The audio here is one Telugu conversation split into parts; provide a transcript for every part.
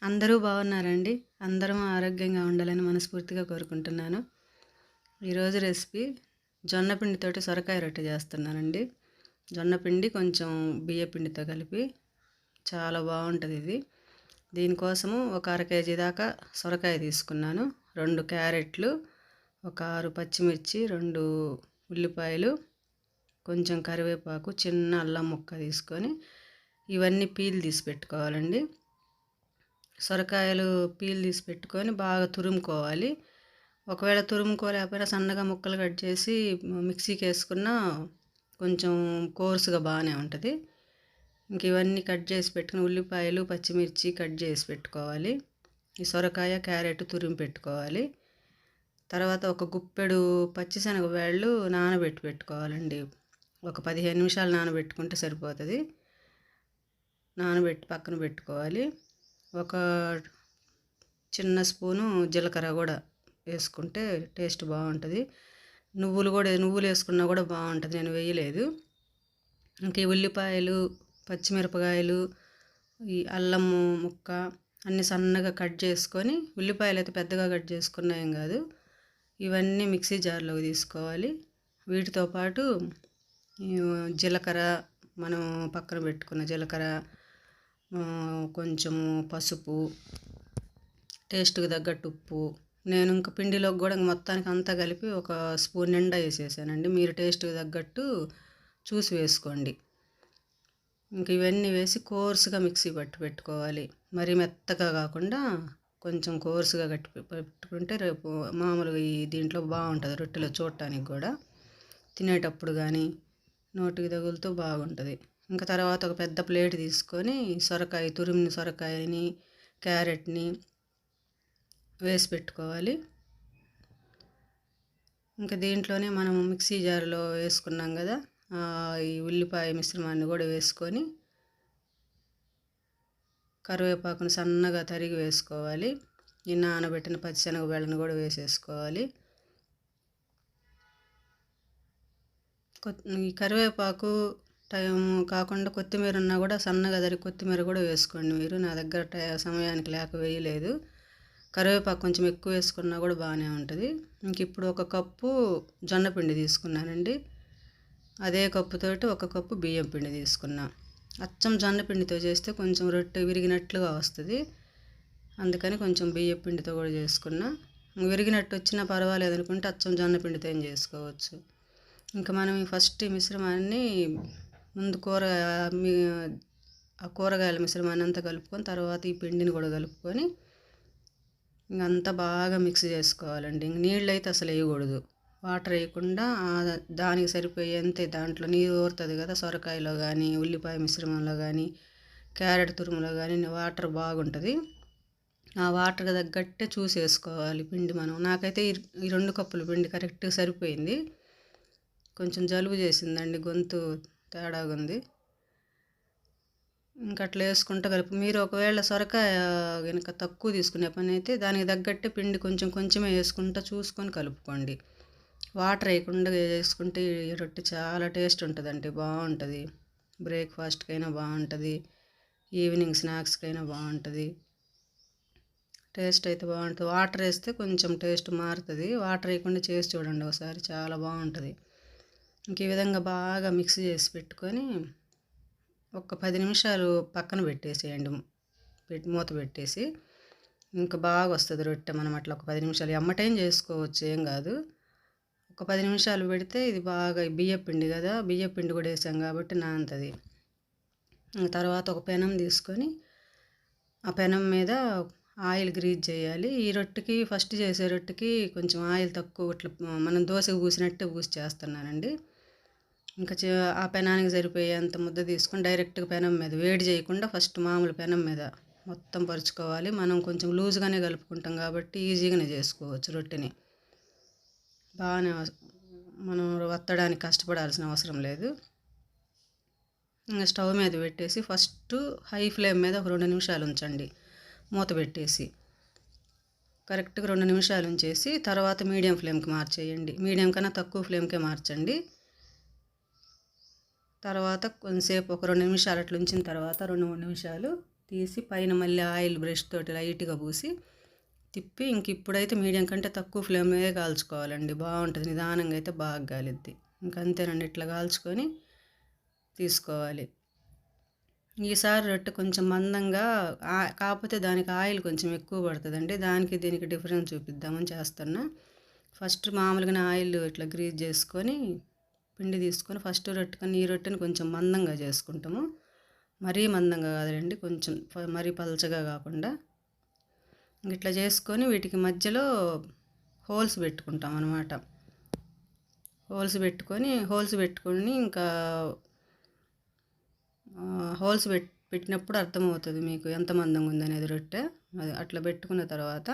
అందరూ బాగున్నారండి. అందరం ఆరోగ్యంగా ఉండాలని మనస్ఫూర్తిగా కోరుకుంటున్నాను. ఈరోజు రెసిపీ జొన్న పిండితోటి సొరకాయ రొట్టె చేస్తున్నానండి. జొన్న పిండి కొంచెం బియ్య పిండితో కలిపి చాలా బాగుంటుంది ఇది. దీనికోసము ఒక అర కేజీ దాకా సొరకాయ తీసుకున్నాను. 2 క్యారెట్లు, ఒక 6 పచ్చిమిర్చి, 2 ఉల్లిపాయలు, కొంచెం కరివేపాకు, చిన్న అల్లం ముక్క తీసుకొని ఇవన్నీ పీల్ తీసి పెట్టుకోవాలండి. సొరకాయలు పీల్ తీసి పెట్టుకొని బాగా తురుముకోవాలి. ఒకవేళ తురుముకోలేకపోయినా సన్నగా ముక్కలు కట్ చేసి మిక్సీకి వేసుకున్న కొంచెం కోర్సుగా బాగానే ఉంటుంది. ఇంక ఇవన్నీ కట్ చేసి పెట్టుకుని ఉల్లిపాయలు, పచ్చిమిర్చి కట్ చేసి పెట్టుకోవాలి. ఈ సొరకాయ, క్యారెట్ తురిమి పెట్టుకోవాలి. తర్వాత ఒక గుప్పెడు పచ్చిశనగ వేళ్ళు నానబెట్టి పెట్టుకోవాలండి. ఒక 15 నిమిషాలు నానబెట్టుకుంటే సరిపోతుంది. నానబెట్టి పక్కన పెట్టుకోవాలి. ఒక చిన్న స్పూను జీలకర్ర కూడా వేసుకుంటే టేస్ట్ బాగుంటుంది. నువ్వులు వేసుకున్నా కూడా బాగుంటుంది. నేను వేయలేదు. ఇంక ఈ ఉల్లిపాయలు, పచ్చిమిరపకాయలు, ఈ అల్లము ముక్క అన్నీ సన్నగా కట్ చేసుకొని, ఉల్లిపాయలు అయితే పెద్దగా కట్ చేసుకున్నా ఏం కాదు, ఇవన్నీ మిక్సీ జార్లోకి తీసుకోవాలి. వీటితో పాటు జీలకర్ర, మనం పక్కన పెట్టుకున్న జీలకర్ర, కొంచెము పసుపు, టేస్ట్కి తగ్గట్టు ఉప్పు, నేను ఇంకా పిండిలోకి కూడా మొత్తానికి అంతా కలిపి ఒక స్పూన్ నిండా వేసేసానండి. మీరు టేస్ట్కి తగ్గట్టు చూసి వేసుకోండి. ఇంక ఇవన్నీ వేసి కోర్సుగా మిక్సీ పట్టి పెట్టుకోవాలి. మరీ మెత్తగా కాకుండా కొంచెం కోర్సుగా కట్టి పెట్టుకుంటే రేపు మామూలుగా ఈ దీంట్లో బాగుంటుంది. రొట్టెలో చూడటానికి కూడా, తినేటప్పుడు కానీ నోటికి తగులుతూ బాగుంటుంది. ఇంకా తర్వాత ఒక పెద్ద ప్లేట్ తీసుకొని తురిమిన సొరకాయని, క్యారెట్ని వేసి పెట్టుకోవాలి. ఇంకా దీంట్లోనే మనం మిక్సీ జార్లో వేసుకున్నాం కదా, ఈ ఉల్లిపాయ మిశ్రమాన్ని కూడా వేసుకొని కరివేపాకును సన్నగా తరిగి వేసుకోవాలి. ఈ నానబెట్టిన పచ్చిశనగ బెల్లను కూడా వేసేసుకోవాలి. ఈ కరివేపాకు టైం కాకుండా కొత్తిమీర ఉన్నా కూడా సన్నగా తరిగి కొత్తిమీర కూడా వేసుకోండి మీరు. నా దగ్గర సమయానికి లేక వేయలేదు. కరివేపాకు కొంచెం ఎక్కువ వేసుకున్నా కూడా బాగానే ఉంటుంది. ఇంక ఇప్పుడు ఒక కప్పు జొన్న పిండి తీసుకున్నానండి. అదే కప్పుతోటి ఒక కప్పు బియ్యం పిండి తీసుకున్నా. అచ్చం జొన్న పిండితో చేస్తే కొంచెం రొట్టె విరిగినట్లుగా వస్తుంది. అందుకని కొంచెం బియ్యం పిండితో కూడా చేసుకున్నా. విరిగినట్టు వచ్చినా పర్వాలేదు అనుకుంటే అచ్చం జొన్న పిండితో ఏం చేసుకోవచ్చు. ఇంకా మనం ఫస్ట్ ఈ మిశ్రమాన్ని ముందు ఆ కూరగాయల మిశ్రమాన్ని అంతా కలుపుకొని తర్వాత ఈ పిండిని కూడా కలుపుకొని ఇంకంతా బాగా మిక్స్ చేసుకోవాలండి. ఇంక నీళ్ళు అయితే అసలు వేయకూడదు. వాటర్ వేయకుండా దానికి సరిపోయేంతే దాంట్లో నీరు ఊరుతుంది కదా, సొరకాయలో కానీ, ఉల్లిపాయ మిశ్రమంలో కానీ, క్యారెట్ తురుములో కానీ వాటర్ బాగుంటుంది. ఆ వాటర్కి తగ్గట్టే చూసి వేసుకోవాలి పిండి మనం. నాకైతే ఈ 2 కప్పుల పిండి కరెక్ట్గా సరిపోయింది. కొంచెం జలుబు చేసిందండి, గొంతు తేడాగా ఉంది. ఇంకా అట్లా వేసుకుంటూ కలిపి, మీరు ఒకవేళ సొరకాయ కనుక తక్కువ తీసుకునే పని అయితే దానికి తగ్గట్టే పిండి కొంచెమే వేసుకుంటూ చూసుకొని కలుపుకోండి. వాటర్ వేయకుండా వేసుకుంటే ఈ రొట్టె చాలా టేస్ట్ ఉంటుందండి, బాగుంటుంది. బ్రేక్ఫాస్ట్కైనా బాగుంటుంది, ఈవినింగ్ స్నాక్స్కైనా బాగుంటుంది. టేస్ట్ అయితే బాగుంటుంది. వాటర్ వేస్తే కొంచెం టేస్ట్ మారుతుంది. వాటర్ వేయకుండా చేసి చూడండి ఒకసారి, చాలా బాగుంటుంది. ఇంక ఈ విధంగా బాగా మిక్స్ చేసి పెట్టుకొని ఒక 10 నిమిషాలు పక్కన పెట్టేసేయండి. మూత పెట్టేసి ఇంకా బాగా వస్తుంది రొట్టె. మనం అట్లా ఒక 10 నిమిషాలు ఎమ్మటేం చేసుకోవచ్చు, ఏం కాదు. ఒక 10 నిమిషాలు పెడితే ఇది బాగా బియ్యం పిండి కదా, బియ్యం పిండి కూడా వేసాం కాబట్టి నానుతుంది. తర్వాత ఒక పెనం తీసుకొని ఆ పెనం మీద ఆయిల్ గ్రీజ్ చేయాలి. ఈ రొట్టెకి ఫస్ట్ చేసే రొట్టెకి కొంచెం ఆయిల్ తక్కువ, ఇట్లా మనం దోశకు పూసినట్టే పూసి చేస్తున్నానండి. ఇంకా ఆ పెనానికి సరిపోయేంత ముద్ద తీసుకొని డైరెక్ట్గా పెనం మీద వేడి చేయకుండా ఫస్ట్ మామూలు పెనం మీద మొత్తం పరుచుకోవాలి. మనం కొంచెం లూజ్గానే కలుపుకుంటాం కాబట్టి ఈజీగానే చేసుకోవచ్చు రొట్టెని. బాగానే మనం వత్తడానికి కష్టపడాల్సిన అవసరం లేదు. ఇంకా స్టవ్ మీద పెట్టేసి ఫస్ట్ హై ఫ్లేమ్ మీద ఒక 2 నిమిషాలు ఉంచండి, మూత పెట్టేసి. కరెక్ట్గా 2 నిమిషాలు ఉంచేసి తర్వాత మీడియం ఫ్లేమ్కి మార్చేయండి. మీడియం కన్నా తక్కువ ఫ్లేమ్కే మార్చండి. తర్వాత కొంతసేపు ఒక 2 నిమిషాలు అట్లా ఉంచిన తర్వాత 2-3 నిమిషాలు తీసి పైన మళ్ళీ ఆయిల్ బ్రష్ తోటి లైట్గా పూసి తిప్పి ఇప్పుడైతే మీడియం కంటే తక్కువ ఫ్లేమ్ మీద కాల్చుకోవాలండి. బాగుంటుంది. నిదానంగా అయితే బాగా కాలిద్ది. అంతేనండి, ఇట్లా కాల్చుకొని తీసుకోవాలి. ఈసారి రొట్టె కొంచెం మందంగా కాకపోతే దానికి ఆయిల్ కొంచెం ఎక్కువ పడుతుందండి. దానికి దీనికి డిఫరెన్స్ చూపిద్దామని చేస్తున్నా. ఫస్ట్ మామూలుగానే ఆయిల్ ఇట్లా గ్రీజ్ చేసుకొని పిండి తీసుకొని ఫస్ట్ ఈ రొట్టెని కొంచెం మందంగా చేసుకుంటాము. మరీ మందంగా కాదండి, కొంచెం మరీ పలచగా కాకుండా ఇట్లా చేసుకొని వీటికి మధ్యలో హోల్స్ పెట్టుకుంటాం అన్నమాట. హోల్స్ పెట్టుకొని ఇంకా హోల్స్ పెట్టినప్పుడు అర్థమవుతుంది మీకు ఎంత మందంగా ఉందనేది రొట్టె. అది అట్లా పెట్టుకున్న తర్వాత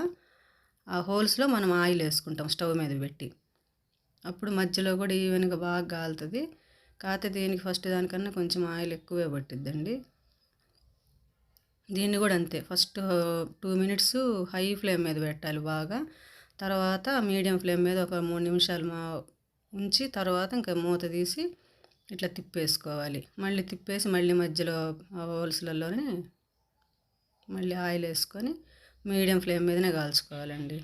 ఆ హోల్స్లో మనం ఆయిల్ వేసుకుంటాం స్టవ్ మీద పెట్టి. అప్పుడు మధ్యలో కూడా ఈవెన్గా బాగా కాలుతుంది. కాకపోతే దీనికి ఫస్ట్ దానికన్నా కొంచెం ఆయిల్ ఎక్కువే పట్టిద్దండి. దీన్ని కూడా అంతే, ఫస్ట్ 2 మినిట్స్ హై ఫ్లేమ్ మీద పెట్టాలి బాగా. తర్వాత మీడియం ఫ్లేమ్ మీద ఒక 3 నిమిషాలు ఉంచి తర్వాత ఇంకా మూత తీసి ఇట్లా తిప్పేసుకోవాలి. మళ్ళీ తిప్పేసి మళ్ళీ మధ్యలో హోల్స్లలోనే మళ్ళీ ఆయిల్ వేసుకొని మీడియం ఫ్లేమ్ మీదనే కాల్చుకోవాలండి.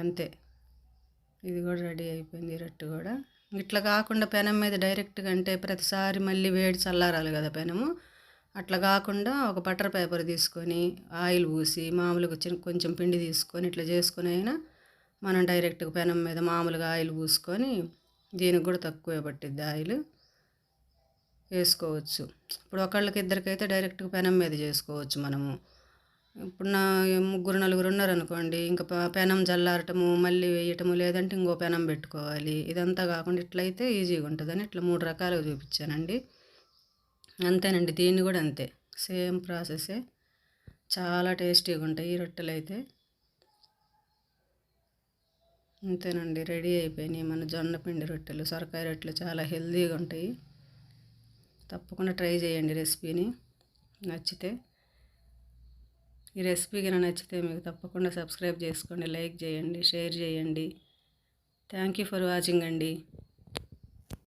అంతే, ఇది కూడా రెడీ అయిపోయింది. రొట్టె కూడా ఇట్లా కాకుండా పెనం మీద డైరెక్ట్గా అంటే ప్రతిసారి మళ్ళీ వేడి చల్లారాలి కదా పెనము. అట్లా కాకుండా ఒక బటర్ పేపర్ తీసుకొని ఆయిల్ పూసి మామూలుగా కొంచెం పిండి తీసుకొని ఇట్లా చేసుకొని అయినా మనం డైరెక్ట్గా పెనం మీద మామూలుగా ఆయిల్ పూసుకొని దీనికి కూడా తక్కువే పట్టిద్ది ఆయిల్ వేసుకోవచ్చు. ఇప్పుడు ఒకళ్ళకి ఇద్దరికైతే డైరెక్ట్గా పెనం మీద చేసుకోవచ్చు మనము. ఇప్పుడు ముగ్గురు నలుగురు ఉన్నారనుకోండి, ఇంకా పెనం చల్లారటము మళ్ళీ వేయటము, లేదంటే ఇంకో పెనం పెట్టుకోవాలి. ఇదంతా కాకుండా ఇట్లయితే ఈజీగా ఉంటుందని ఇట్లా 3 రకాలుగా చూపించానండి. అంతేనండి, దీన్ని కూడా అంతే, సేమ్ ప్రాసెసే. చాలా టేస్టీగా ఉంటాయి ఈ రొట్టెలు అయితే. అంతేనండి, రెడీ అయిపోయినాయి మన జొన్న పిండి రొట్టెలు, సొరకాయ రొట్టెలు. చాలా హెల్తీగా ఉంటాయి. తప్పకుండా ట్రై చేయండి రెసిపీని. నచ్చితే ఈ రెసిపీ కనుక నచ్చితే మీకు తప్పకుండా సబ్స్క్రైబ్ చేసుకోండి, లైక్ చేయండి, షేర్ చేయండి. థ్యాంక్ యూ ఫర్ వాచింగ్ అండి.